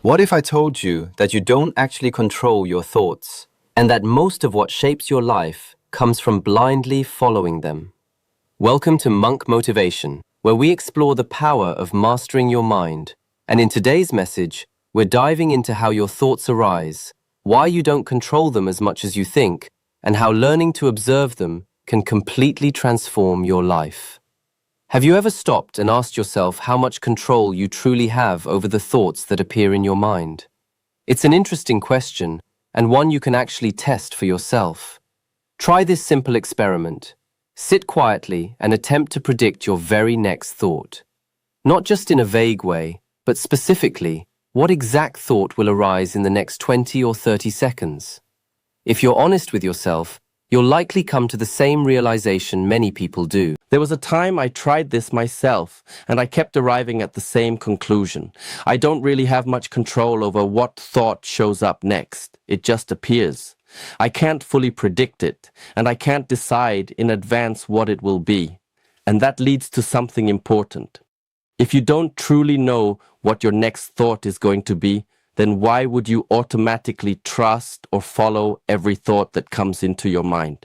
What if I told you that you don't actually control your thoughts, and that most of what shapes your life comes from blindly following them? Welcome to Monk Motivation, where we explore the power of mastering your mind. And in today's message, we're diving into how your thoughts arise, why you don't control them as much as you think, and how learning to observe them can completely transform your life. Have you ever stopped and asked yourself how much control you truly have over the thoughts that appear in your mind? It's an interesting question, and one you can actually test for yourself. Try this simple experiment. Sit quietly and attempt to predict your very next thought. Not just in a vague way, but specifically, what exact thought will arise in the next 20 or 30 seconds? If you're honest with yourself, you'll likely come to the same realization many people do. There was a time I tried this myself, and I kept arriving at the same conclusion. I don't really have much control over what thought shows up next. It just appears. I can't fully predict it, and I can't decide in advance what it will be. And that leads to something important. If you don't truly know what your next thought is going to be, then why would you automatically trust or follow every thought that comes into your mind?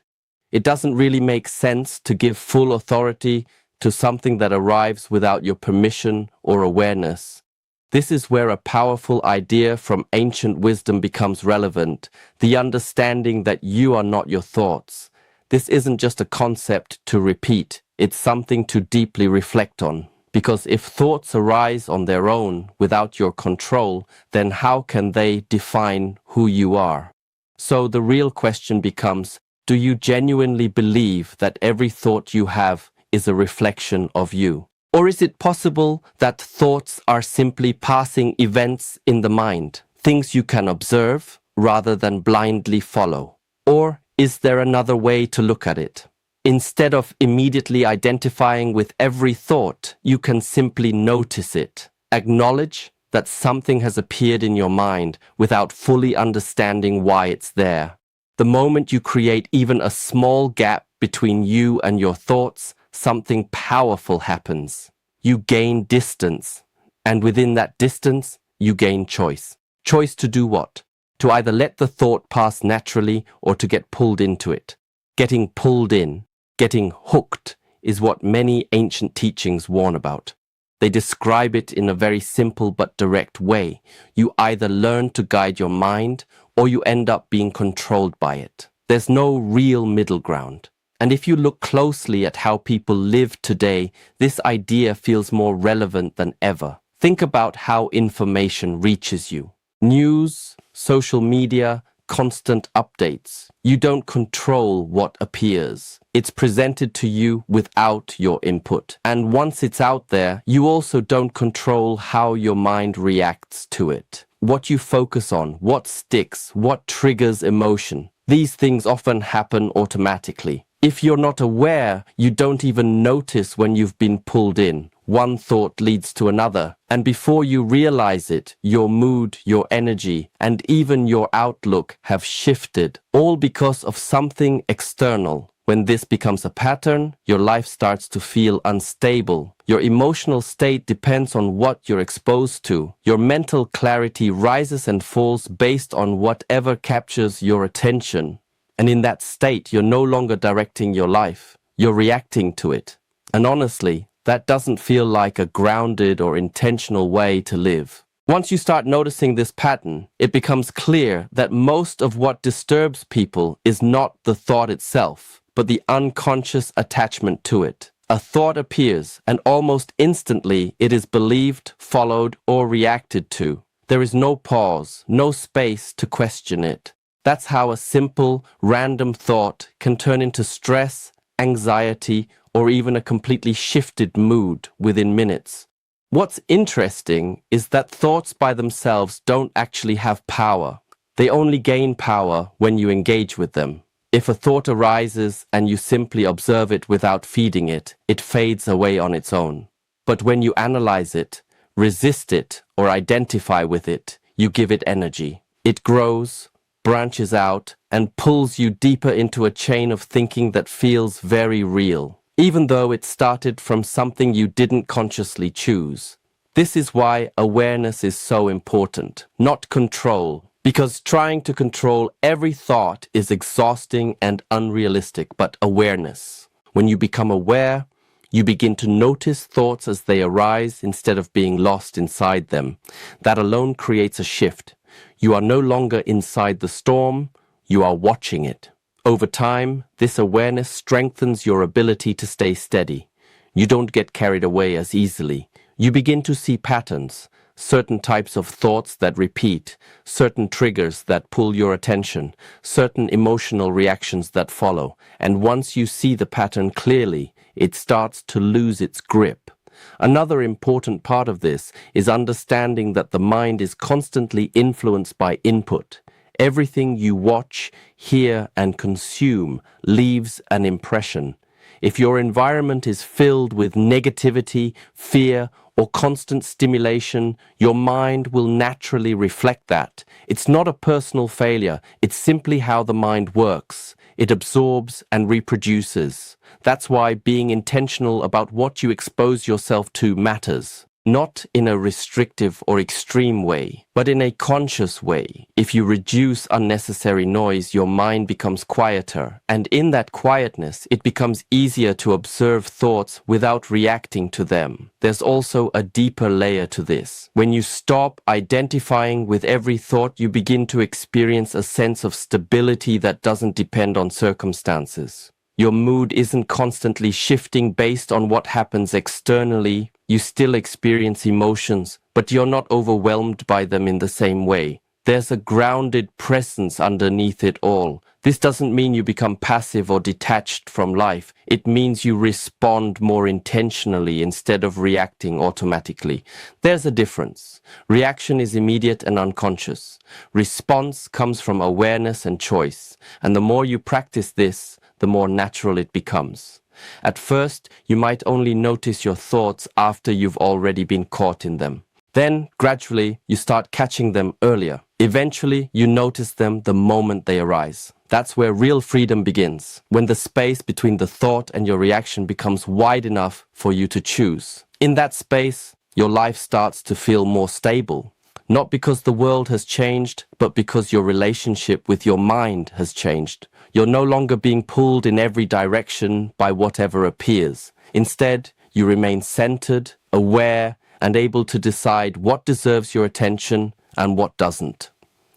It doesn't really make sense to give full authority to something that arrives without your permission or awareness. This is where a powerful idea from ancient wisdom becomes relevant, the understanding that you are not your thoughts. This isn't just a concept to repeat, it's something to deeply reflect on. Because if thoughts arise on their own without your control, then how can they define who you are? So the real question becomes, do you genuinely believe that every thought you have is a reflection of you? Or is it possible that thoughts are simply passing events in the mind, things you can observe rather than blindly follow? Or is there another way to look at it? Instead of immediately identifying with every thought, you can simply notice it. Acknowledge that something has appeared in your mind without fully understanding why it's there. The moment you create even a small gap between you and your thoughts, something powerful happens. You gain distance, and within that distance, you gain choice. Choice to do what? To either let the thought pass naturally or to get pulled into it. Getting pulled in, getting hooked, is what many ancient teachings warn about. They describe it in a very simple but direct way. You either learn to guide your mind or you end up being controlled by it. There's no real middle ground. And if you look closely at how people live today, this idea feels more relevant than ever. Think about how information reaches you. News, social media, constant updates. You don't control what appears. It's presented to you without your input. And once it's out there, you also don't control how your mind reacts to it. What you focus on, what sticks, what triggers emotion. These things often happen automatically. If you're not aware, you don't even notice when you've been pulled in. One thought leads to another, and before you realize it, your mood, your energy, and even your outlook have shifted, all because of something external. When this becomes a pattern, your life starts to feel unstable. Your emotional state depends on what you're exposed to. Your mental clarity rises and falls based on whatever captures your attention. And in that state, you're no longer directing your life. You're reacting to it. And honestly, that doesn't feel like a grounded or intentional way to live. Once you start noticing this pattern, it becomes clear that most of what disturbs people is not the thought itself, but the unconscious attachment to it. A thought appears, and almost instantly it is believed, followed, or reacted to. There is no pause, no space to question it. That's how a simple, random thought can turn into stress, anxiety, or even a completely shifted mood within minutes. What's interesting is that thoughts by themselves don't actually have power. They only gain power when you engage with them. If a thought arises and you simply observe it without feeding it, it fades away on its own. But when you analyze it, resist it, or identify with it, you give it energy. It grows, branches out, and pulls you deeper into a chain of thinking that feels very real, even though it started from something you didn't consciously choose. This is why awareness is so important, not control. Because trying to control every thought is exhausting and unrealistic, but awareness. When you become aware, you begin to notice thoughts as they arise instead of being lost inside them. That alone creates a shift. You are no longer inside the storm, you are watching it. Over time, this awareness strengthens your ability to stay steady. You don't get carried away as easily. You begin to see patterns, certain types of thoughts that repeat, certain triggers that pull your attention, certain emotional reactions that follow. And once you see the pattern clearly, it starts to lose its grip. Another important part of this is understanding that the mind is constantly influenced by input. Everything you watch, hear, and consume leaves an impression. If your environment is filled with negativity, fear, or constant stimulation, your mind will naturally reflect that. It's not a personal failure, it's simply how the mind works. It absorbs and reproduces. That's why being intentional about what you expose yourself to matters. Not in a restrictive or extreme way, but in a conscious way. If you reduce unnecessary noise, your mind becomes quieter, and in that quietness, it becomes easier to observe thoughts without reacting to them. There's also a deeper layer to this. When you stop identifying with every thought, you begin to experience a sense of stability that doesn't depend on circumstances. Your mood isn't constantly shifting based on what happens externally. You still experience emotions, but you're not overwhelmed by them in the same way. There's a grounded presence underneath it all. This doesn't mean you become passive or detached from life. It means you respond more intentionally instead of reacting automatically. There's a difference. Reaction is immediate and unconscious. Response comes from awareness and choice. And the more you practice this, the more natural it becomes. At first, you might only notice your thoughts after you've already been caught in them. Then, gradually, you start catching them earlier. Eventually, you notice them the moment they arise. That's where real freedom begins, when the space between the thought and your reaction becomes wide enough for you to choose. In that space, your life starts to feel more stable. Not because the world has changed, but because your relationship with your mind has changed. You're no longer being pulled in every direction by whatever appears. Instead, you remain centered, aware, and able to decide what deserves your attention and what doesn't.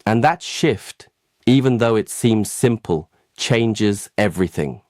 And that shift, even though it seems simple, changes everything.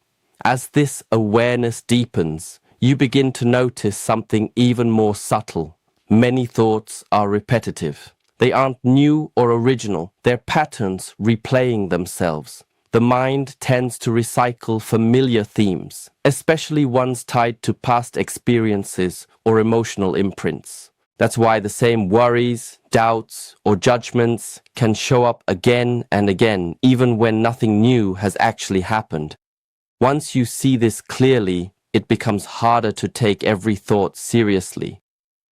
As this awareness deepens, you begin to notice something even more subtle. Many thoughts are repetitive. They aren't new or original. They're patterns replaying themselves. The mind tends to recycle familiar themes, especially ones tied to past experiences or emotional imprints. That's why the same worries, doubts, or judgments can show up again and again, even when nothing new has actually happened. Once you see this clearly, it becomes harder to take every thought seriously.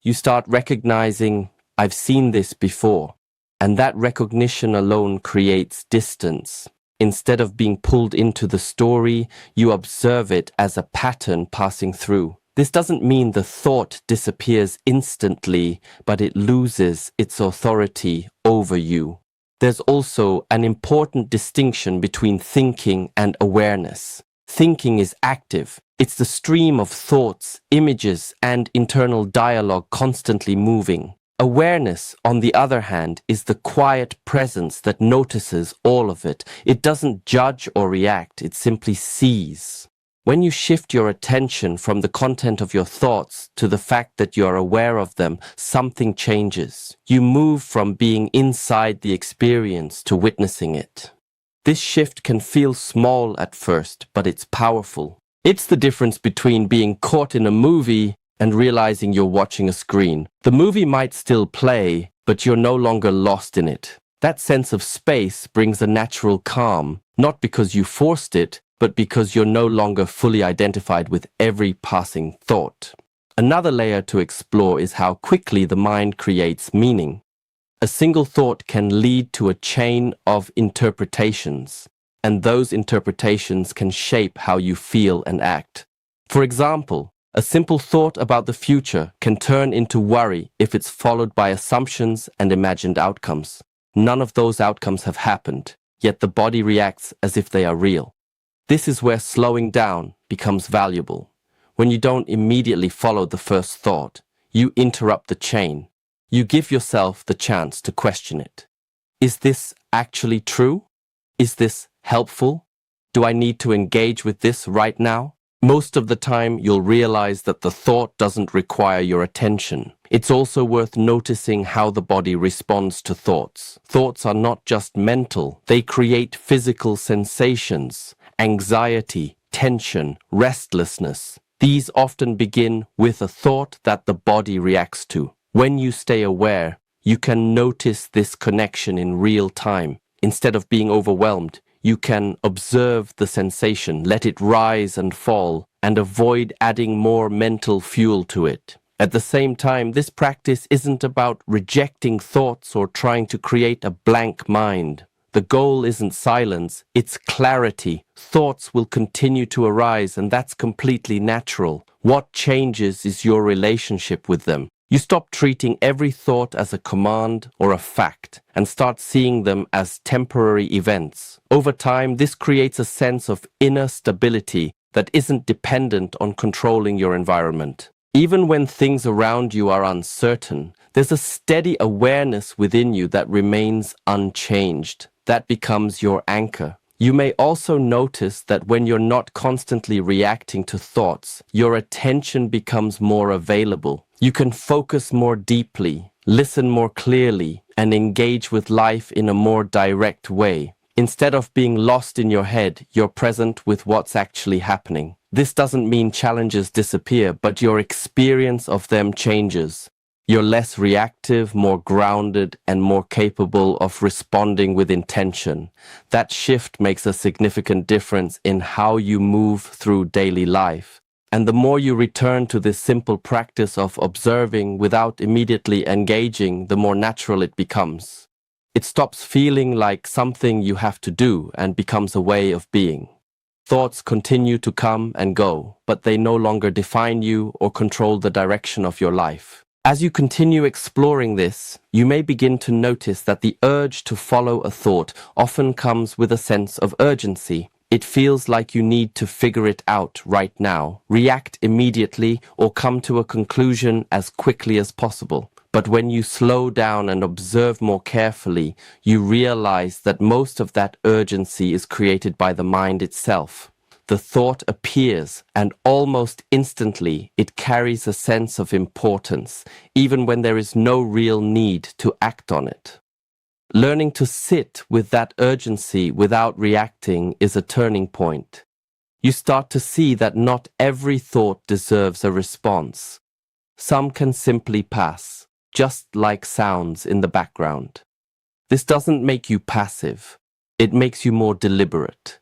You start recognizing, I've seen this before, and that recognition alone creates distance. Instead of being pulled into the story, you observe it as a pattern passing through. This doesn't mean the thought disappears instantly, but it loses its authority over you. There's also an important distinction between thinking and awareness. Thinking is active. It's the stream of thoughts, images, and internal dialogue constantly moving. Awareness, on the other hand, is the quiet presence that notices all of it. It doesn't judge or react, it simply sees. When you shift your attention from the content of your thoughts to the fact that you are aware of them, something changes. You move from being inside the experience to witnessing it. This shift can feel small at first, but it's powerful. It's the difference between being caught in a movie and realizing you're watching a screen. The movie might still play, but you're no longer lost in it. That sense of space brings a natural calm, not because you forced it, but because you're no longer fully identified with every passing thought. Another layer to explore is how quickly the mind creates meaning. A single thought can lead to a chain of interpretations, and those interpretations can shape how you feel and act. For example, A simple thought about the future can turn into worry if it's followed by assumptions and imagined outcomes. None of those outcomes have happened, yet the body reacts as if they are real. This is where slowing down becomes valuable. When you don't immediately follow the first thought, you interrupt the chain. You give yourself the chance to question it. Is this actually true? Is this helpful? Do I need to engage with this right now? Most of the time, you'll realize that the thought doesn't require your attention. It's also worth noticing how the body responds to thoughts. Thoughts are not just mental, they create physical sensations, anxiety, tension, restlessness. These often begin with a thought that the body reacts to. When you stay aware, you can notice this connection in real time. Instead of being overwhelmed, you can observe the sensation, let it rise and fall, and avoid adding more mental fuel to it. At the same time, this practice isn't about rejecting thoughts or trying to create a blank mind. The goal isn't silence, it's clarity. Thoughts will continue to arise, and that's completely natural. What changes is your relationship with them. You stop treating every thought as a command or a fact and start seeing them as temporary events. Over time, this creates a sense of inner stability that isn't dependent on controlling your environment. Even when things around you are uncertain, there's a steady awareness within you that remains unchanged. That becomes your anchor. You may also notice that when you're not constantly reacting to thoughts, your attention becomes more available. You can focus more deeply, listen more clearly, and engage with life in a more direct way. Instead of being lost in your head, you're present with what's actually happening. This doesn't mean challenges disappear, but your experience of them changes. You're less reactive, more grounded, and more capable of responding with intention. That shift makes a significant difference in how you move through daily life. And the more you return to this simple practice of observing without immediately engaging, the more natural it becomes. It stops feeling like something you have to do and becomes a way of being. Thoughts continue to come and go, but they no longer define you or control the direction of your life. As you continue exploring this, you may begin to notice that the urge to follow a thought often comes with a sense of urgency. It feels like you need to figure it out right now, react immediately, or come to a conclusion as quickly as possible. But when you slow down and observe more carefully, you realize that most of that urgency is created by the mind itself. The thought appears, and almost instantly it carries a sense of importance, even when there is no real need to act on it. Learning to sit with that urgency without reacting is a turning point. You start to see that not every thought deserves a response. Some can simply pass, just like sounds in the background. This doesn't make you passive. It makes you more deliberate.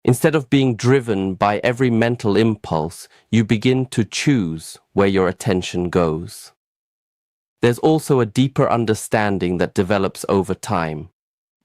Instead of being driven by every mental impulse, you begin to choose where your attention goes. There's also a deeper understanding that develops over time.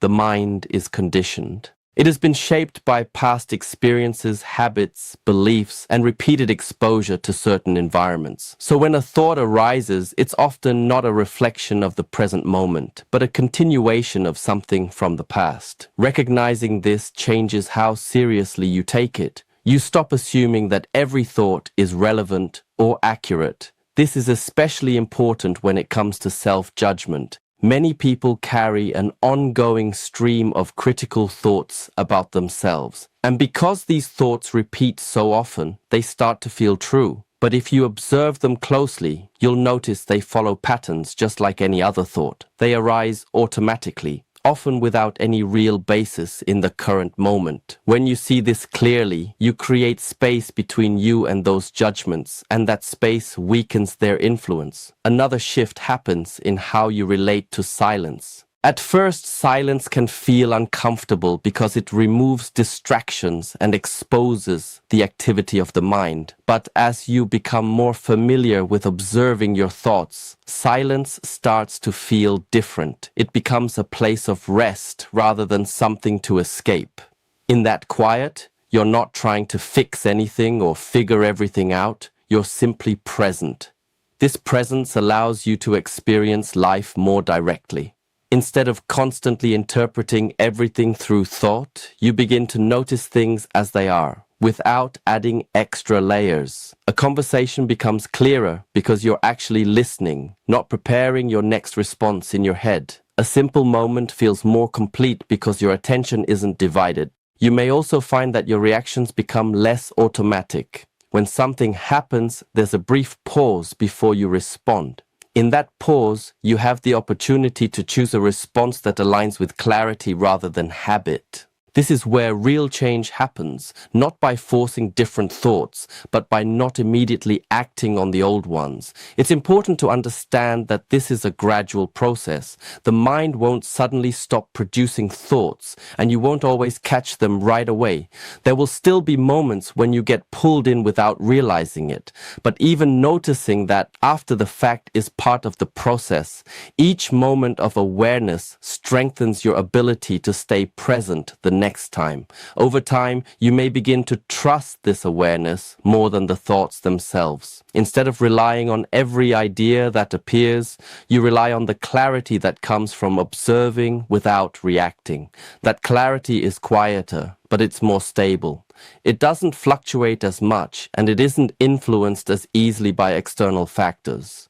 The mind is conditioned. It has been shaped by past experiences, habits, beliefs, and repeated exposure to certain environments. So when a thought arises, it's often not a reflection of the present moment, but a continuation of something from the past. Recognizing this changes how seriously you take it. You stop assuming that every thought is relevant or accurate. This is especially important when it comes to self-judgment. Many people carry an ongoing stream of critical thoughts about themselves. And because these thoughts repeat so often, they start to feel true. But if you observe them closely, you'll notice they follow patterns just like any other thought. They arise automatically, often without any real basis in the current moment. When you see this clearly, you create space between you and those judgments, and that space weakens their influence. Another shift happens in how you relate to silence. At first, silence can feel uncomfortable because it removes distractions and exposes the activity of the mind. But as you become more familiar with observing your thoughts, silence starts to feel different. It becomes a place of rest rather than something to escape. In that quiet, you're not trying to fix anything or figure everything out. you're simply present. This presence allows you to experience life more directly. Instead of constantly interpreting everything through thought, you begin to notice things as they are, without adding extra layers. A conversation becomes clearer because you're actually listening, not preparing your next response in your head. A simple moment feels more complete because your attention isn't divided. You may also find that your reactions become less automatic. When something happens, there's a brief pause before you respond. In that pause, you have the opportunity to choose a response that aligns with clarity rather than habit. This is where real change happens, not by forcing different thoughts, but by not immediately acting on the old ones. It's important to understand that this is a gradual process. The mind won't suddenly stop producing thoughts, and you won't always catch them right away. There will still be moments when you get pulled in without realizing it, but even noticing that after the fact is part of the process. Each moment of awareness strengthens your ability to stay present the next time. Over time, you may begin to trust this awareness more than the thoughts themselves. Instead of relying on every idea that appears, you rely on the clarity that comes from observing without reacting. That clarity is quieter, but it's more stable. It doesn't fluctuate as much, and it isn't influenced as easily by external factors.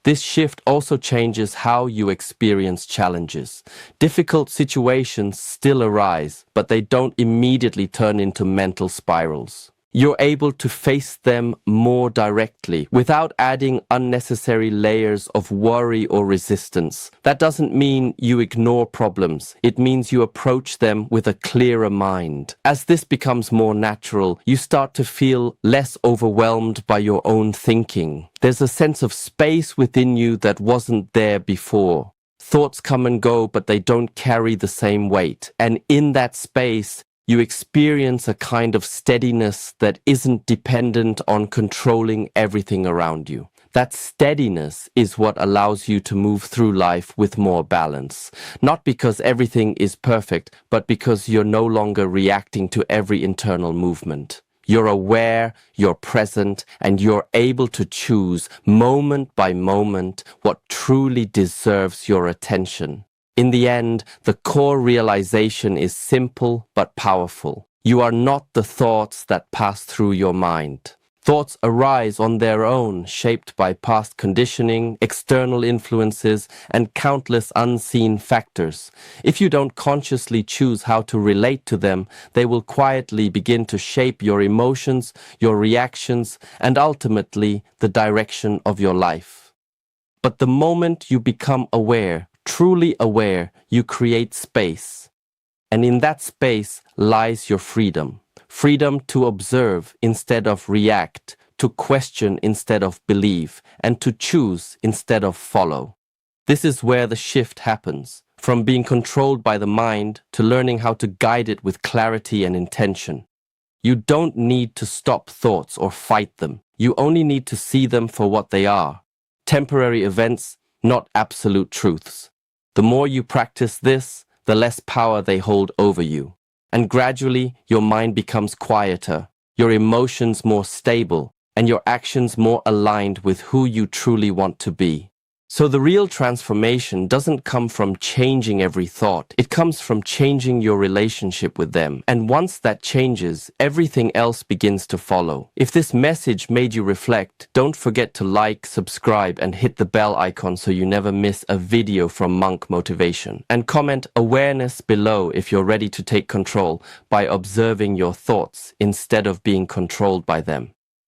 This shift also changes how you experience challenges. Difficult situations still arise, but they don't immediately turn into mental spirals. You're able to face them more directly without adding unnecessary layers of worry or resistance. That doesn't mean you ignore problems. It means you approach them with a clearer mind. As this becomes more natural, you start to feel less overwhelmed by your own thinking. There's a sense of space within you that wasn't there before. Thoughts come and go, but they don't carry the same weight. And in that space, you experience a kind of steadiness that isn't dependent on controlling everything around you. That steadiness is what allows you to move through life with more balance. Not because everything is perfect, but because you're no longer reacting to every internal movement. You're aware, you're present, and you're able to choose moment by moment what truly deserves your attention. In the end, the core realization is simple but powerful. You are not the thoughts that pass through your mind. Thoughts arise on their own, shaped by past conditioning, external influences, and countless unseen factors. If you don't consciously choose how to relate to them, they will quietly begin to shape your emotions, your reactions, and ultimately the direction of your life. But the moment you become aware, truly aware, you create space. And in that space lies your freedom. Freedom to observe instead of react, to question instead of believe, and to choose instead of follow. This is where the shift happens, from being controlled by the mind to learning how to guide it with clarity and intention. You don't need to stop thoughts or fight them. You only need to see them for what they are. Temporary events, not absolute truths. The more you practice this, the less power they hold over you. And gradually, your mind becomes quieter, your emotions more stable, and your actions more aligned with who you truly want to be. So the real transformation doesn't come from changing every thought. It comes from changing your relationship with them. And once that changes, everything else begins to follow. If this message made you reflect, don't forget to like, subscribe, and hit the bell icon so you never miss a video from Monk Motivation. And comment awareness below if you're ready to take control by observing your thoughts instead of being controlled by them.